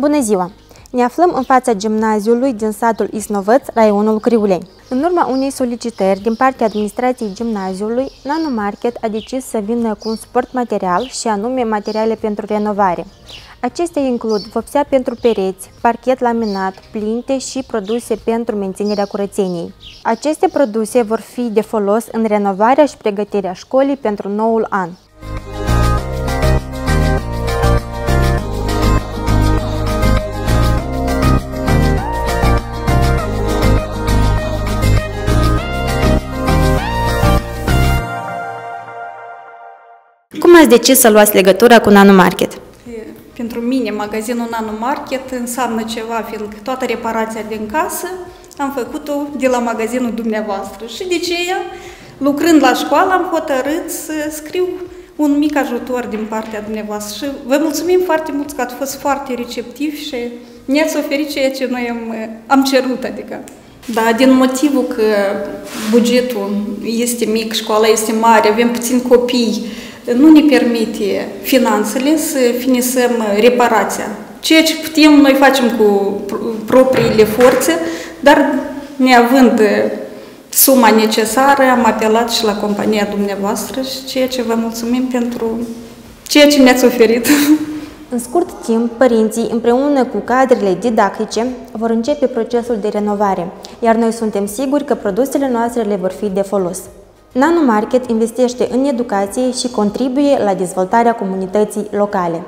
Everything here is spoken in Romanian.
Bună ziua! Ne aflăm în fața gimnaziului din satul Isnovăț, raionul Criuleni. În urma unei solicitări din partea administrației gimnaziului, Nano Market a decis să vină cu un suport material și anume materiale pentru renovare. Acestea includ vopsea pentru pereți, parchet laminat, plinte și produse pentru menținerea curățeniei. Aceste produse vor fi de folos în renovarea și pregătirea școlii pentru noul an. Cum ați decis să luați legătura cu Nano Market? Pentru mine, magazinul Nano Market înseamnă ceva, fiindcă toată reparația din casă am făcut-o de la magazinul dumneavoastră. Și de aceea, lucrând la școală, am hotărât să scriu un mic ajutor din partea dumneavoastră. Și vă mulțumim foarte mult că ați fost foarte receptivi și ne-ați oferit ceea ce noi am cerut, adică. Da, din motivul că bugetul este mic, școala este mare, avem puțini copii, nu ne permite finanțele să finisăm reparația. Ceea ce putem, noi facem cu propriile forțe, dar neavând suma necesară, am apelat și la compania dumneavoastră și ceea ce vă mulțumim pentru ceea ce ne-ați oferit. În scurt timp, părinții, împreună cu cadrele didactice, vor începe procesul de renovare, iar noi suntem siguri că produsele noastre le vor fi de folos. Nano Market investește în educație și contribuie la dezvoltarea comunității locale.